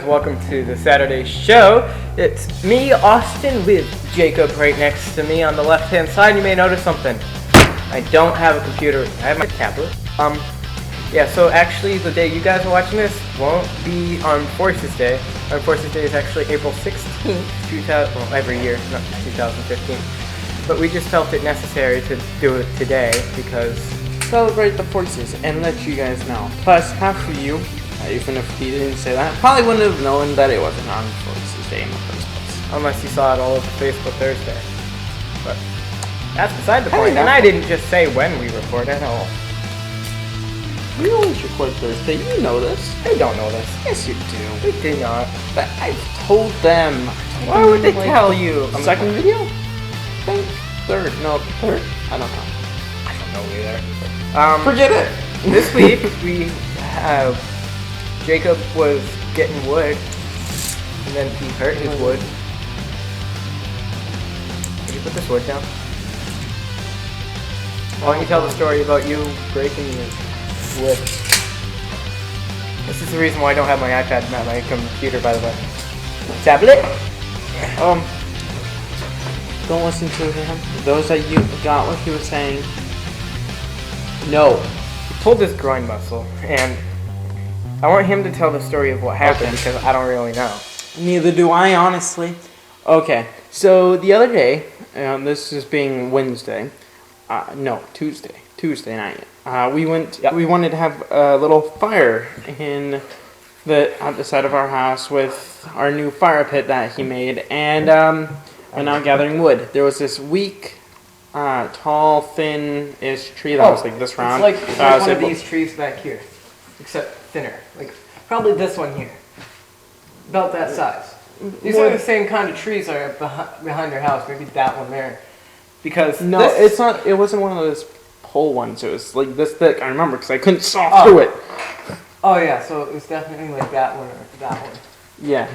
Welcome to the Saturday show. It's me, Austin, with Jacob right next to me on the left-hand side. You may notice something. I don't have a computer. I have my tablet. So actually the day you guys are watching this won't be on Forces Day. On Forces Day is actually April 16th, every year, not just 2015. But we just felt it necessary to do it today because... Celebrate the Forces and let you guys know. Plus, half of you, even if he didn't say that, probably wouldn't have known that it wasn't on Forces Day in the first place. Unless you saw it all over Facebook Thursday. But that's beside the point. And I didn't just say when we record at all. We always record Thursday. You know this. They don't know this. Yes, you do. They do not. But I've told them. Why would they tell you? Second video? Third. No, third? I don't know. I don't know either. Forget it. This week we have Jacob was getting wood, and then he hurt his wood. Can you put this wood down? Why don't you tell the story about you breaking your wood? This is the reason why I don't have my iPad, not my computer, by the way. Tablet? Don't listen to him. Those that you got what he was saying. No. He pulled his groin muscle, and I want him to tell the story of what happened because I don't really know. Neither do I, honestly. Okay, so the other day, this is being Wednesday, Tuesday night. We wanted to have a little fire at the side of our house with our new fire pit that he made, and we're now gathering wood. There was this weak, tall, thin-ish tree that was like this round. It's like one of these trees back here, except thinner. Like probably this one here, about that size. These are the same kind of trees that are behind your house. Maybe that one there, because it's not. It wasn't one of those pole ones. It was like this thick. I remember because I couldn't saw through it. Oh yeah, so it was definitely like that one or that one. Yeah.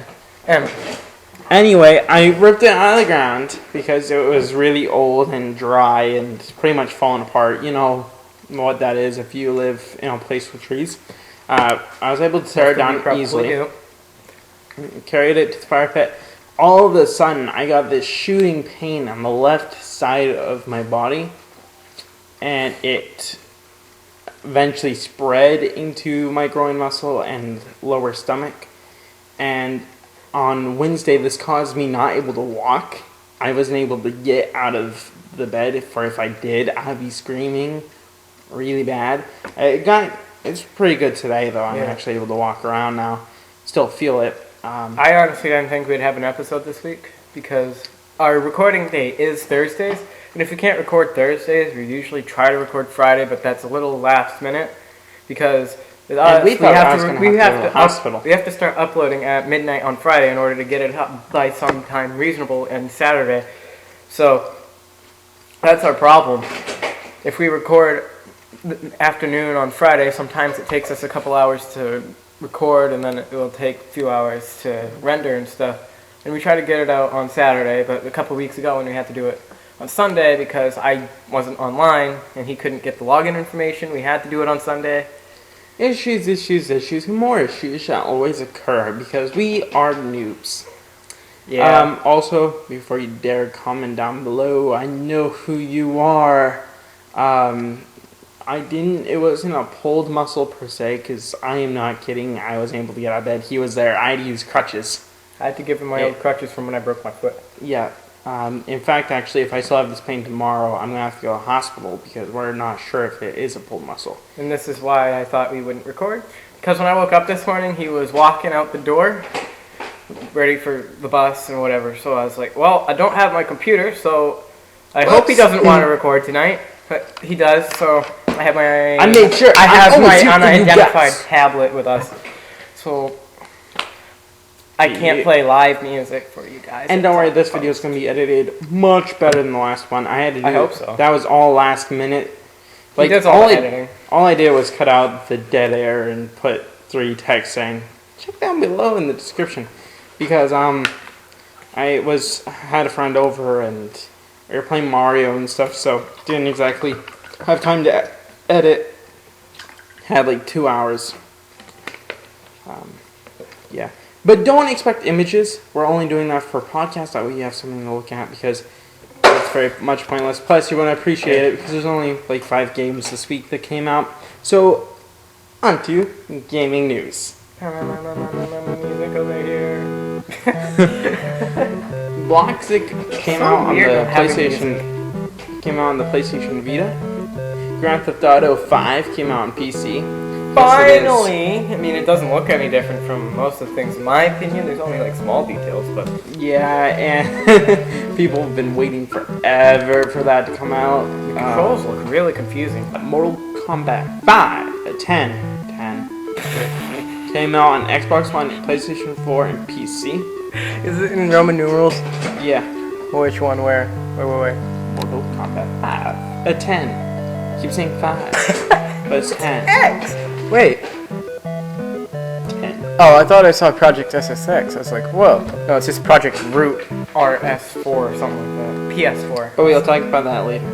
Anyway, I ripped it out of the ground because it was really old and dry and pretty much falling apart. You know what that is if you live in a place with trees. I was able to tear it down easily. Carried it to the fire pit. All of a sudden, I got this shooting pain on the left side of my body, and it eventually spread into my groin muscle and lower stomach. And on Wednesday, this caused me not able to walk. I wasn't able to get out of the bed. If I did, I'd be screaming really bad. It's pretty good today, though. I'm actually able to walk around now. Still feel it. I honestly didn't think we'd have an episode this week because our recording day is Thursdays. And if we can't record Thursdays, we usually try to record Friday, but that's a little last minute because we have to start uploading at midnight on Friday in order to get it up by some time reasonable and Saturday. So that's our problem. If we record afternoon on Friday, sometimes it takes us a couple hours to record, and then it will take a few hours to render and stuff. And we try to get it out on Saturday, but a couple weeks ago when we had to do it on Sunday because I wasn't online and he couldn't get the login information, we had to do it on Sunday. Issues. More issues shall always occur because we are noobs. Yeah. Also, before you dare comment down below, I know who you are. It wasn't a pulled muscle per se, because I am not kidding. I wasn't able to get out of bed. He was there. I had to use crutches. I had to give him my old crutches from when I broke my foot. Yeah. In fact, actually, if I still have this pain tomorrow, I'm going to have to go to the hospital because we're not sure if it is a pulled muscle. And this is why I thought we wouldn't record. Because when I woke up this morning, he was walking out the door, ready for the bus and whatever. So I was like, well, I don't have my computer, so I hope he doesn't want to record tonight. But he does, so I have my... I made sure. I have my unidentified tablet with us. So I can't play live music for you guys. And don't worry, this video is going to be edited much better than the last one. I hope so. That was all last minute. He does all the editing. All I did was cut out the dead air and put 3 texts saying, check down below in the description. Because I had a friend over and we were playing Mario and stuff, so didn't exactly have time to edit. Had like 2 hours. Yeah. But don't expect images. We're only doing that for podcasts. That way you have something to look at because it's very much pointless. Plus, you want to appreciate it because there's only like 5 games this week that came out. So, on to gaming news. Music over here. Bloxic came So out on weird the not having PlayStation. Came out on the PlayStation Vita. Grand Theft Auto 5 came out on PC. Finally! I mean, it doesn't look any different from most of the things in my opinion. There's only like small details, but Yeah, and people have been waiting forever for that to come out. the controls look really confusing. Mortal Kombat 5, 10 came out on Xbox One, PlayStation 4, and PC. Is it in Roman numerals? Yeah, Which one? Where? Where? Mortal Kombat 5, 10. Keep saying 5, but it's 10. X! Wait. 10. Oh, I thought I saw Project SSX. I was like, whoa. No, it's just Project Root RS4 or something like that. PS4, But we'll talk about that later.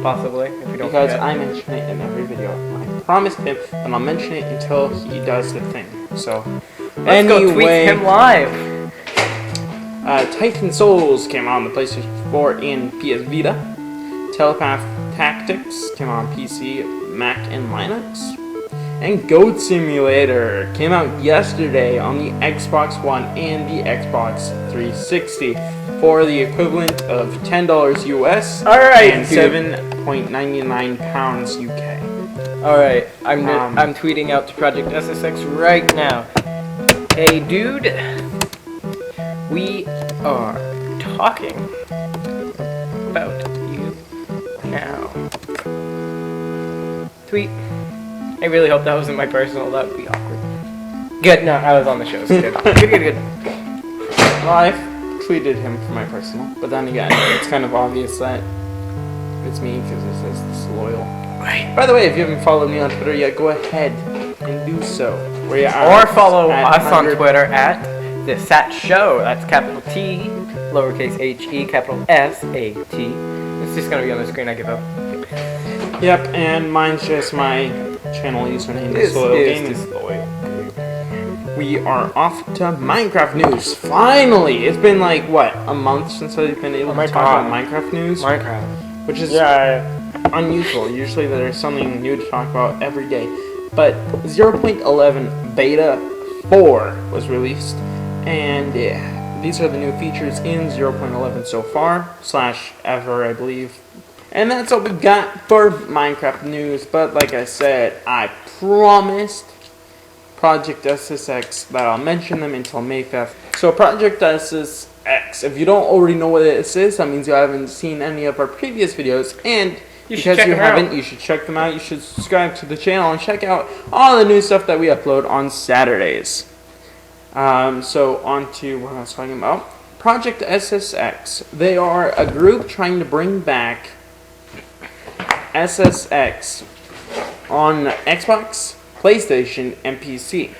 possibly, if you don't Because forget. I mention it in every video. I promised him that I'll mention it until he does the thing. So, Let's go tweet him live. Titan Souls came out on the PlayStation 4 and PS Vita. Telepath Tactics came out on PC, Mac, and Linux. And Goat Simulator came out yesterday on the Xbox One and the Xbox 360 for the equivalent of $10 US Alright, and dude. £7.99 UK. Alright, I'm tweeting out to Project SSX right now. Hey dude, we are talking about you now. Tweet. I really hope that wasn't my personal, that would be awkward. Good, no, I was on the show, so good. Good. Well, I've tweeted him for my personal, but then again, it's kind of obvious that it's me because it says disloyal. Right. By the way, if you haven't followed me on Twitter yet, go ahead and do so. We are Or follow at us on 100 Twitter at The Sat Show. That's capital T, lowercase h-e, capital S-A-T. It's just gonna be on the screen, I give up. Yep, and mine's just my channel username, Disloyal Gaming. We are off to Minecraft news. Finally! It's been like, what, a month since I've been able Oh my to talk God. about Minecraft news? Minecraft. Which is Yeah. unusual. Usually there's something new to talk about every day. But 0.11 Beta 4 was released, and these are the new features in 0.11 so far, / ever, I believe. And that's all we've got for Minecraft news. But like I said, I promised Project SSX that I'll mention them until May 5th. So Project SSX, if you don't already know what this is, that means you haven't seen any of our previous videos, and You should because check you them out. haven't, you should check them out. You should subscribe to the channel and check out all the new stuff that we upload on Saturdays. So on to what I was talking about. Project SSX. They are a group trying to bring back SSX on Xbox, PlayStation, and PC.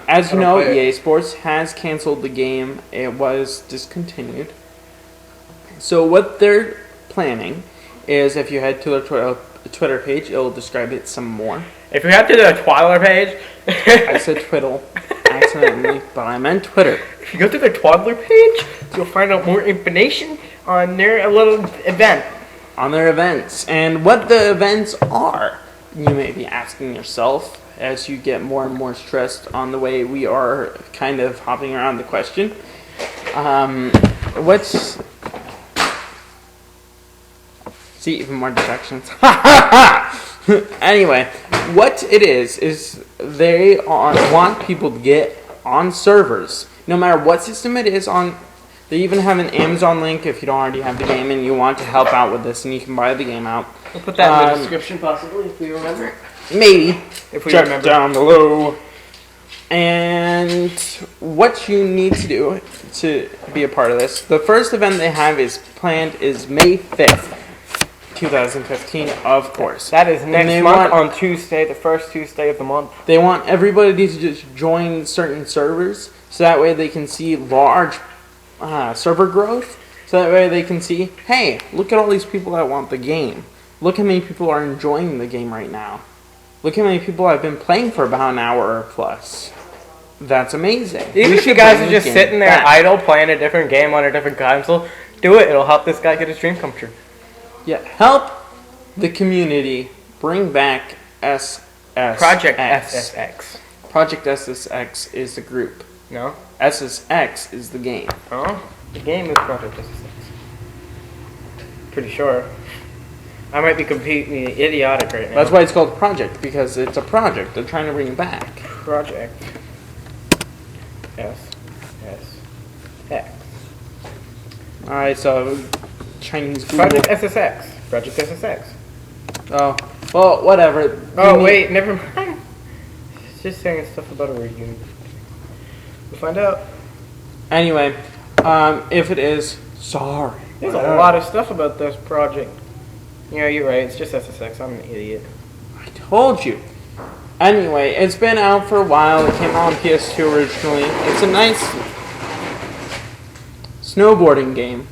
As you know, EA Sports has canceled the game. It was discontinued. So what they're planning is, if you head to their Twitter page, it'll describe it some more. If you head to the Twitter page, I said twiddle accidentally, but I meant Twitter. if you go to their Twitter page, you'll find out more information on their little event. On their events. And what the events are, you may be asking yourself as you get more and more stressed on the way we are kind of hopping around the question. See, even more distractions. Anyway, what it is they want people to get on servers, no matter what system it is on. They even have an Amazon link if you don't already have the game and you want to help out with this, and you can buy the game out. We'll put that in the description, possibly, if we remember. Maybe. If we Check remember. down below. And what you need to do to be a part of this, the first event they have is planned is May 5th, 2015, of course. That is And next they month want- on Tuesday, the first Tuesday of the month. They want everybody to just join certain servers, so that way they can see large server growth, so that way they can see, hey, look at all these people that want the game. Look how many people are enjoying the game right now. Look how many people have been playing for about an hour or plus. that's amazing. Even if you guys are just sitting there idle playing a different game on a different console, do it. It'll help this guy get his dream come true. Yeah, help the community bring back SSX. Project SSX. Project SSX is the group. No? SSX is the game. Oh, the game is Project SSX. Pretty sure. I might be completely idiotic right now. That's why it's called Project, because it's a project. They're trying to bring it back. Project SSX. Alright, so Chinese Google. Project SSX. Project SSX. Oh, well, whatever. Oh, wait, never mind. It's just saying stuff about a reunion. We'll find out. Anyway, if it is, sorry. There's a lot of stuff about this project. Yeah, you're right. It's just SSX. I'm an idiot. I told you. Anyway, it's been out for a while. It came out on PS2 originally. It's a nice snowboarding game.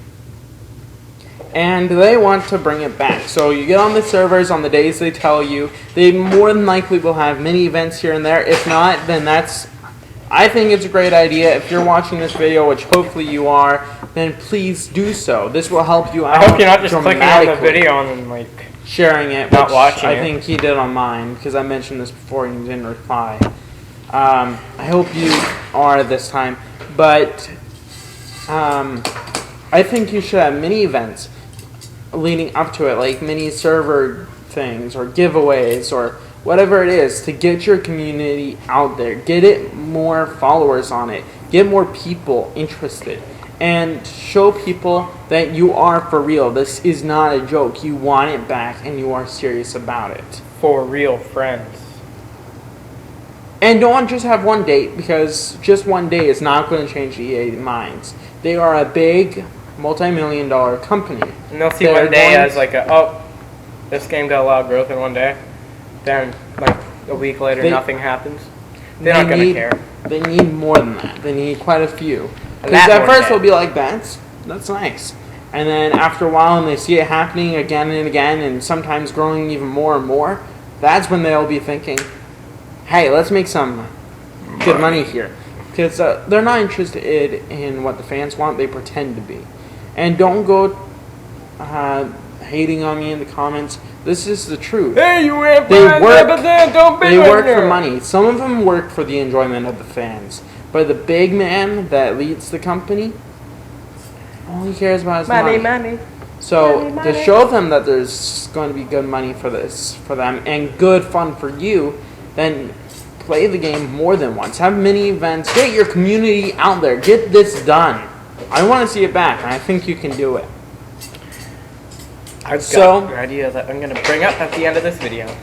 And they want to bring it back. So you get on the servers on the days they tell you. They more than likely will have mini events here and there. If not, then that's... I think it's a great idea. If you're watching this video, which hopefully you are, then please do so. This will help you out. I hope you're not just clicking on the video and then, like... sharing it, not watching I it. think he did on mine, because I mentioned this before and he didn't reply. I hope you are this time. But I think you should have mini events leading up to it, like mini server things or giveaways or whatever it is to get your community out there. Get it more followers on it. Get more people interested. And show people that you are for real. This is not a joke. You want it back and you are serious about it. For real friends. And don't just have one date, because just one day is not going to change EA minds. They are a big, multi-million-dollar company. And they'll see one day as like this game got a lot of growth in one day. Then, like, a week later, nothing happens. They're not going to care. They need more than that. They need quite a few. Because at first they'll be like, that's nice. And then after a while, and they see it happening again and again, and sometimes growing even more and more, that's when they'll be thinking, hey, let's make some good money here. Because they're not interested in what the fans want, they pretend to be. And don't go hating on me in the comments. This is the truth. Hey, you ain't They work for for money. Some of them work for the enjoyment of the fans. But the big man that leads the company, all he cares about is money. So to show them that there's going to be good money for them, and good fun for you, then play the game more than once. Have mini events. Get your community out there. Get this done. I want to see it back, and I think you can do it. I've got an idea that I'm going to bring up at the end of this video.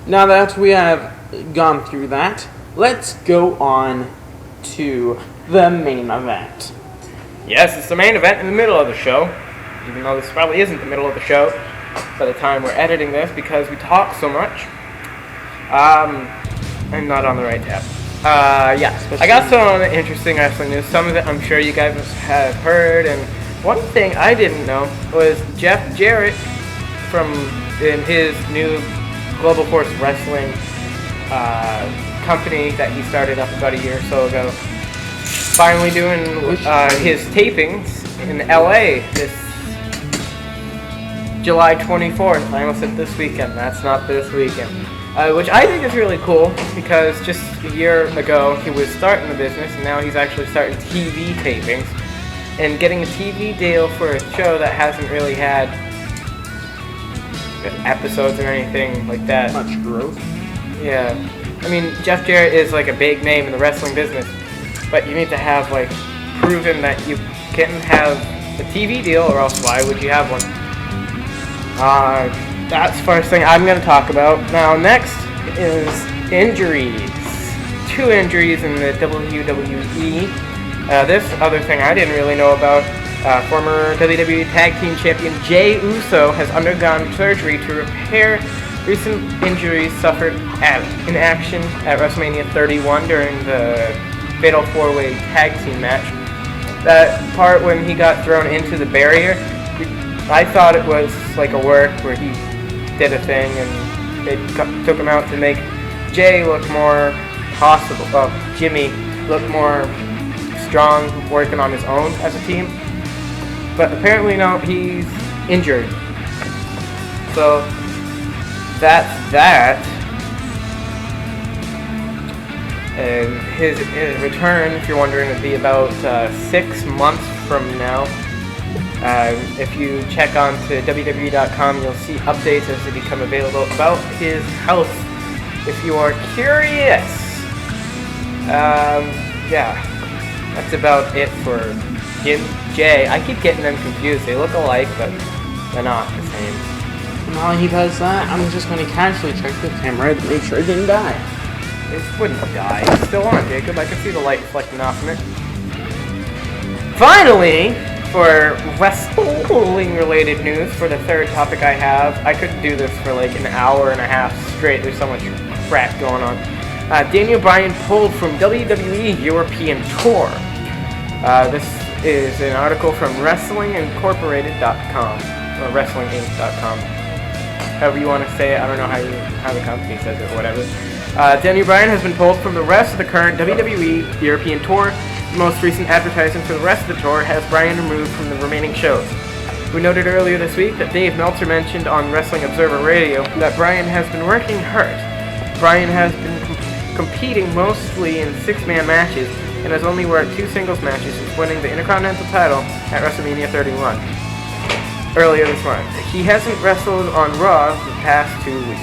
Now that we have gone through that, let's go on to the main event. Yes, it's the main event in the middle of the show, even though this probably isn't the middle of the show by the time we're editing this because we talk so much. I'm not on the right tab. I got some interesting wrestling news. Some of it I'm sure you guys have heard, and one thing I didn't know was Jeff Jarrett in his new Global Force Wrestling company that he started up about a year or so ago, finally doing his tapings in LA this July 24th. I almost said this weekend. That's not this weekend. Which I think is really cool because just a year ago he was starting the business and now he's actually starting TV tapings and getting a TV deal for a show that hasn't really had episodes or anything like that. Much growth. Yeah. I mean, Jeff Jarrett is like a big name in the wrestling business, but you need to have like proven that you can have a TV deal, or else why would you have one? That's the first thing I'm going to talk about. Now, next is injuries. 2 injuries in the WWE. This other thing I didn't really know about. Former WWE Tag Team Champion Jey Uso has undergone surgery to repair recent injuries suffered in action at WrestleMania 31 during the Fatal 4-Way Tag Team match. That part when he got thrown into the barrier, I thought it was like a work where he did a thing and they took him out to make Jey look more possible. Well, Jimmy looked more strong working on his own as a team. But apparently no, he's injured. So that's that. And his return, if you're wondering, would be about 6 months from now. If you check on to WWE.com, you'll see updates as they become available about his health. If you are curious, yeah, that's about it for Jay. I keep getting them confused. They look alike, but they're not the same. And while he does that, I'm just going to casually check the camera to make sure it didn't die. It wouldn't die. It's still on, Jacob. I can see the light reflecting off from it. Finally, for wrestling-related news, for the third topic I have, I could do this for like an hour and a half straight. There's so much crap going on. Daniel Bryan pulled from WWE European Tour. This is an article from WrestlingIncorporated.com or WrestlingInc.com. However you want to say it. I don't know how the company says it or whatever. Daniel Bryan has been pulled from the rest of the current WWE European Tour. The most recent advertising for the rest of the tour has Bryan removed from the remaining shows. We noted earlier this week that Dave Meltzer mentioned on Wrestling Observer Radio that Bryan has been working hurt. Bryan has been competing mostly in 6-man matches and has only worked 2 singles matches since winning the Intercontinental title at WrestleMania 31 earlier this month. He hasn't wrestled on Raw the past 2 weeks.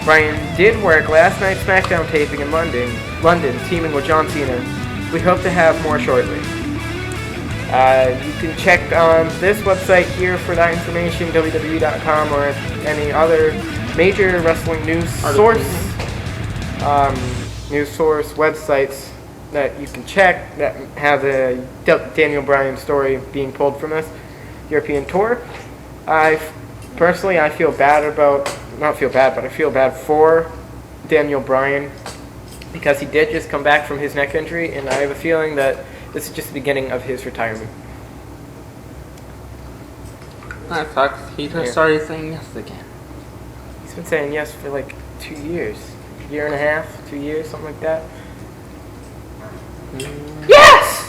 Bryan did work last night's SmackDown taping in London, teaming with John Cena. We hope to have more shortly. You can check on this website here for that information, WWE.com, or any other major wrestling news source websites that you can check that have the Daniel Bryan story being pulled from this European tour. I feel bad I feel bad for Daniel Bryan because he did just come back from his neck injury, and I have a feeling that this is just the beginning of his retirement. That sucks. He just started saying yes again. He's been saying yes for like 2 years. A year and a half, 2 years, something like that. Yes!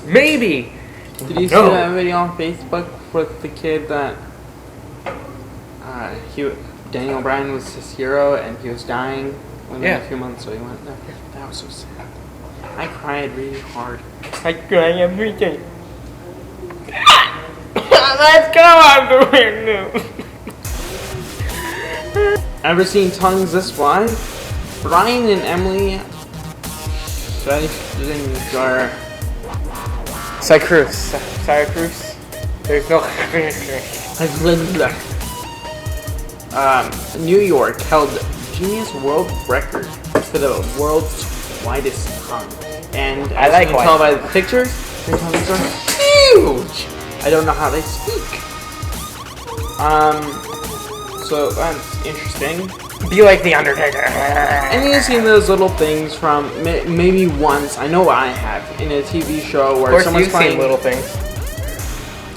Maybe! Did you see that video on Facebook with the kid that Daniel Bryan was his hero and he was dying within a few months, so he went there? That was so sad. I cried really hard. I cry every day. Let's go on the window. Ever seen tongues this wide? Bryan and Emily Syracuse. There's no. New York held Guinness World Record for the world's widest tongue. And as you can tell by the pictures, their tongues are huge! I don't know how they speak. So that's interesting. Be like the Undertaker. And you've seen those little things from maybe once, I know I have, in a TV show where someone's playing little things.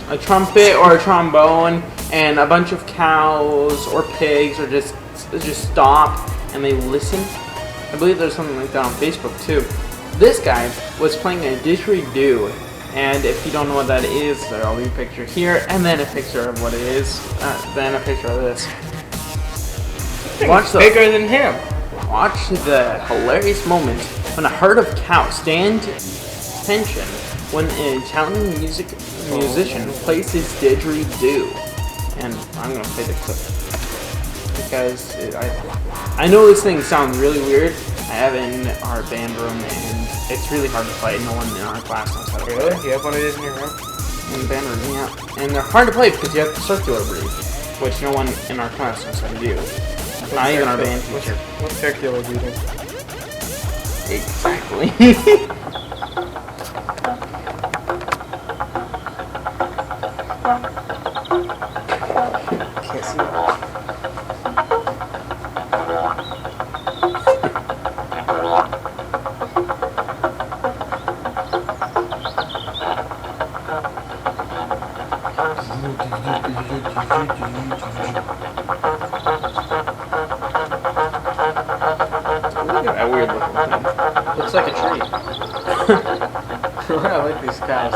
A trumpet or a trombone, and a bunch of cows or pigs or just stop and they listen. I believe there's something like that on Facebook too. This guy was playing a didgeridoo, and if you don't know what that is, there'll be a picture here, and then a picture of what it is, then a picture of this. Bigger than him. Watch the hilarious moment when a herd of cows stand attention when an Italian musician plays his didgeridoo. And I'm gonna play the clip because I know this thing sounds really weird. I have it in our band room and it's really hard to play. No one in our class knows how to play. Really? You have one of these in your room? In the band room, yeah. And they're hard to play because you have the circular breathe, which no one in our class knows how to do. Not even our band teacher. What's circular breathing? Exactly. Can't see. Looks like a tree. I like these cows.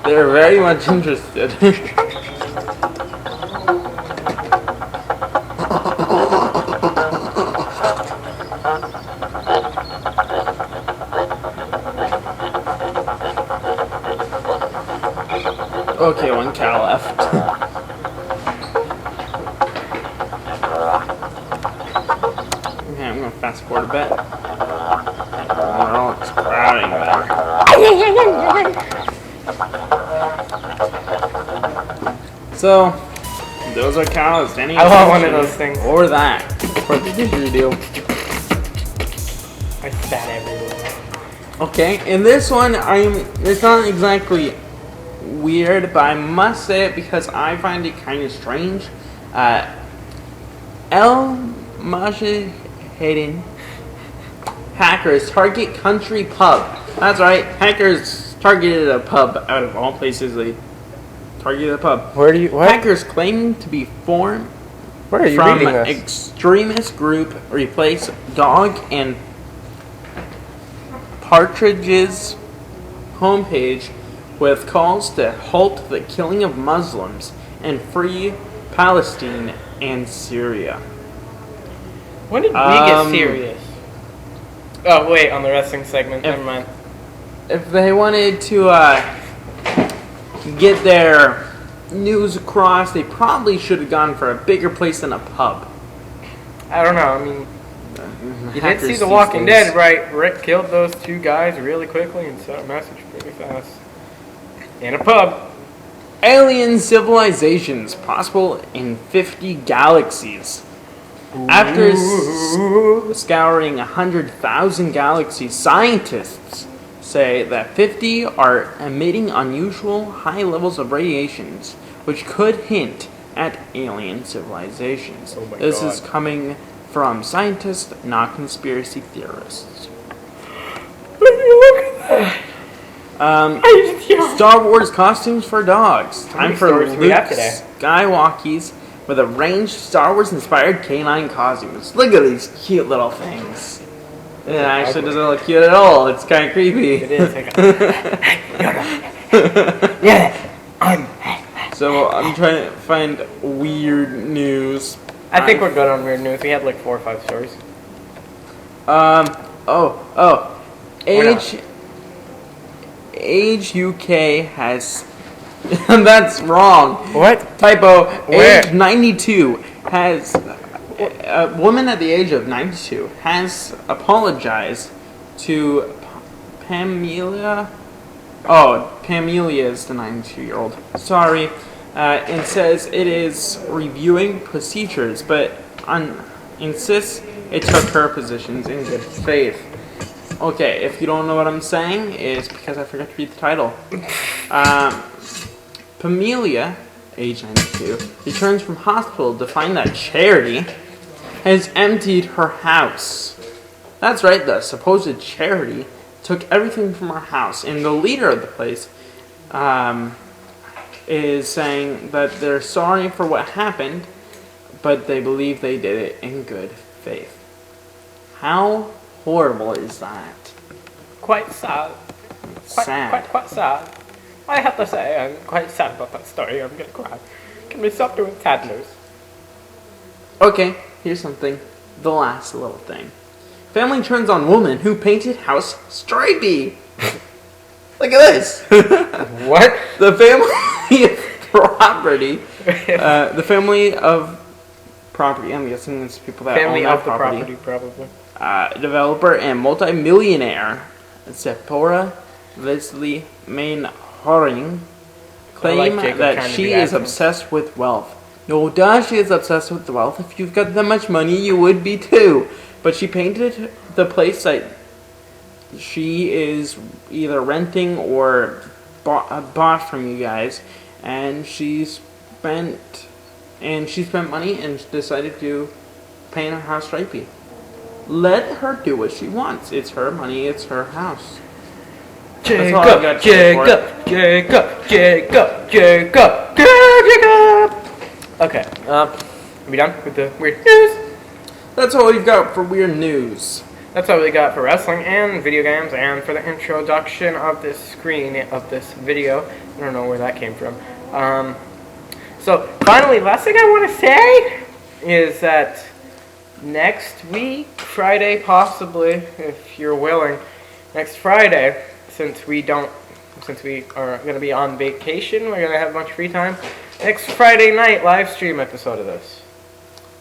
They're very much interested. Okay, one cow left. Okay, I'm gonna fast forward a bit. They're all crowding there. So, those are cows. Any I want one of those things. or that for the didgeridoo. I spat everywhere. Okay, in this one, it's not exactly weird, but I must say it because I find it kind of strange. El Mujahideen hackers target country pub. That's right, hackers targeted a pub out of all places. They targeted a pub. Where do you? What? Hackers claiming to be formed Where are you from reading this? extremist group replace dog and Partridge's homepage with calls to halt the killing of Muslims and free Palestine and Syria. When did we get serious? Oh wait, on the wrestling segment. Never mind. If they wanted to get their news across, they probably should have gone for a bigger place than a pub. I don't know. I mean, you did Hackers see The these Walking days. Dead, right? Rick killed those two guys really quickly and sent a message pretty fast. In a pub. Alien civilizations possible in 50 galaxies. After scouring 100,000 galaxies, scientists say that 50 are emitting unusual high levels of radiations, which could hint at alien civilizations. Oh my This God. is coming from scientists, not conspiracy theorists. Look at that. Star Wars costumes for dogs. How Time many for stories do we Luke have today? Skywalkies with a range Star Wars inspired canine costumes. Look at these cute little things. It actually doesn't look cute at all. It's kind of creepy. It is. Yeah, I'm. So I'm trying to find weird news. I think we're good on weird news. We had like 4 or 5 stories. We're not. Age UK has. That's wrong. What? Typo. Where? Age 92 has. A woman at the age of 92 has apologized to Pamelia. Oh, Pamelia is the 92-year-old. Sorry. And says it is reviewing procedures, but insists it took her positions in good faith. Okay, if you don't know what I'm saying, it's because I forgot to read the title. Pamelia, age 92, returns from hospital to find that Charity has emptied her house. That's right, the supposed Charity took everything from her house, and the leader of the place is saying that they're sorry for what happened, but they believe they did it in good faith. How horrible is that? Quite sad. Sad. Quite sad. I have to say, I'm quite sad about that story. I'm gonna cry. Can we stop doing sad news? Okay, here's something. The last little thing. Family turns on woman who painted house stripey. Look at this. What? The family of property. The family of property. I'm guessing it's people that Family own that of the property, probably. Developer and multi-millionaire Sephora Leslie Mainhoring claim Jacob that trying to she do is accents. obsessed with wealth. No doubt she is obsessed with wealth. If you've got that much money, you would be too. But she painted the place that she is either renting or bought from you guys, and she spent money and decided to paint her house stripey. Let her do what she wants. It's her money. It's her house. That's all I've got to say for it. Jacob. Okay. Are we done with the weird news? That's all we've got for weird news. That's all we got for wrestling and video games, and for the introduction of this screen of this video. I don't know where that came from. So finally, last thing I want to say is that next week, Friday possibly, if you're willing, next Friday, since we are going to be on vacation, we're going to have much free time. Next Friday night, live stream episode of this.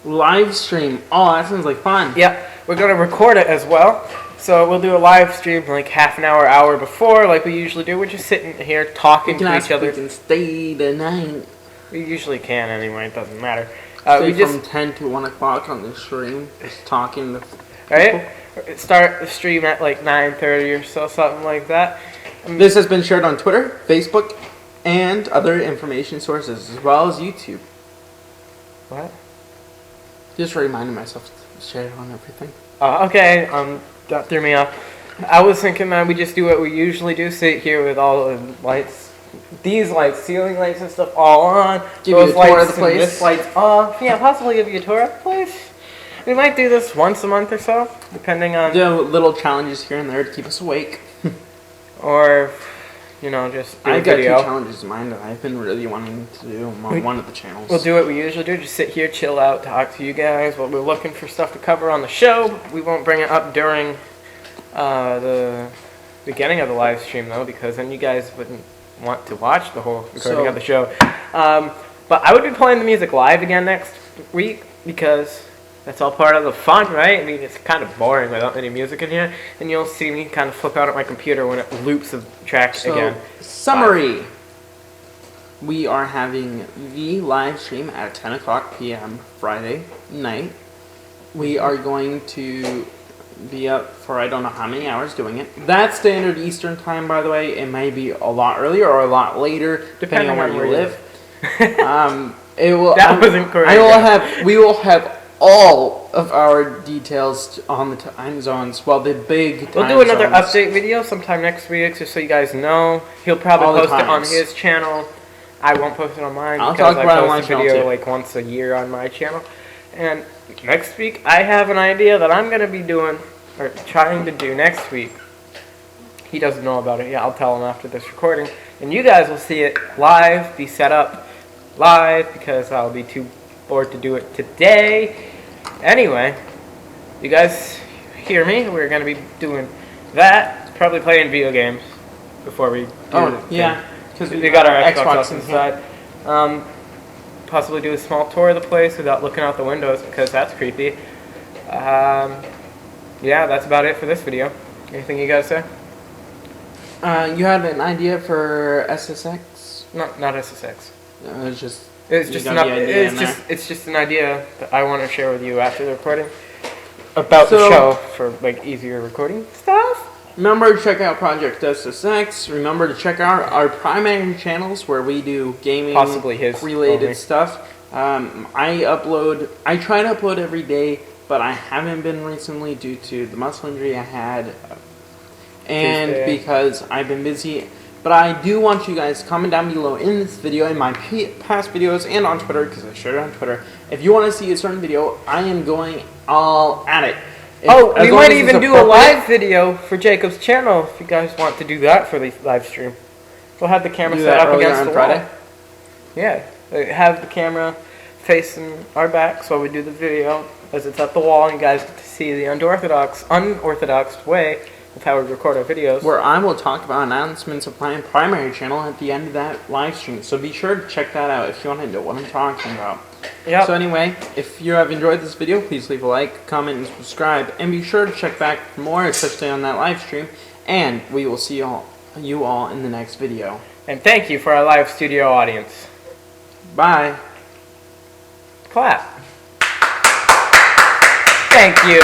Live stream. Oh, that sounds like fun. Yep, we're going to record it as well. So we'll do a live stream like half an hour before, like we usually do. We're just sitting here talking to each other. We can stay the night. We usually can anyway, it doesn't matter. Stay we from 10 to 1 o'clock on the stream, just talking to people. Right? Start the stream at like 9:30 or so, something like that. This has been shared on Twitter, Facebook, and other information sources, as well as YouTube. What? Just reminding myself to share it on everything. Okay, that threw me off. I was thinking that we just do what we usually do, sit here with all the lights, these lights, ceiling lights and stuff all on. Give you a tour of the place. And this light's off. Yeah, possibly give you a tour of the place. We might do this once a month or so, depending on... Do little challenges here and there to keep us awake. Or, you know, just do a I've got 2 video. challenges in mind that I've been really wanting to do on one of the channels. We'll do what we usually do, just sit here, chill out, talk to you guys while we're looking for stuff to cover on the show. We won't bring it up during the beginning of the live stream, though, because then you guys wouldn't want to watch the whole recording of the show. But I would be playing the music live again next week, because that's all part of the fun, right? I mean, it's kind of boring without any music in here, and you'll see me kind of flip out at my computer when it loops the track again. Summary. We are having the live stream at 10 o'clock p.m. Friday night. We are going to be up for I don't know how many hours doing it. That's standard Eastern time, by the way. It may be a lot earlier or a lot later, depending on where you live. It will. That wasn't correct. We will have all of our details on the time zones. Well, the big time We'll do another zones. update video sometime next week, just so you guys know. He'll probably All the post it on times. his channel. I won't post it on mine I'll because talk about it I on my post a channel video too. like once a year on my channel. And next week, I have an idea that I'm going to be doing, or trying to do next week. He doesn't know about it yet. I'll tell him after this recording. And you guys will see it live, be set up live, because I'll be too bored to do it today. Anyway, you guys hear me? We're going to be doing that. Probably playing video games before we do yeah, because we got our Xbox inside. Possibly do a small tour of the place without looking out the windows, because that's creepy. Yeah, that's about it for this video. Anything you guys say? You had an idea for SSX? Not SSX. It's just It's just it's just an idea that I want to share with you after the recording about the show for like easier recording stuff. Remember to check out Project SSX. Remember to check out our primary channels where we do gaming, Possibly his related only. stuff. I try to upload every day, but I haven't been recently due to the muscle injury I had, and Tuesday. because I've been busy. But I do want you guys to comment down below in this video, in my past videos, and on Twitter, because I shared it on Twitter. If you want to see a certain video, I am going all at it. We might even do a live video for Jacob's channel if you guys want to do that for the live stream. We'll have the camera set up against the Friday. wall. Yeah, have the camera facing our backs while we do the video, as it's at the wall, and you guys get to see the unorthodox way of how we record our videos. Where I will talk about announcements of my primary channel at the end of that live stream. So be sure to check that out if you want to know what I'm talking about. Yep. So anyway, if you have enjoyed this video, please leave a like, comment, and subscribe. And be sure to check back for more, especially on that live stream. And we will see you all in the next video. And thank you for our live studio audience. Bye. Clap. Thank you.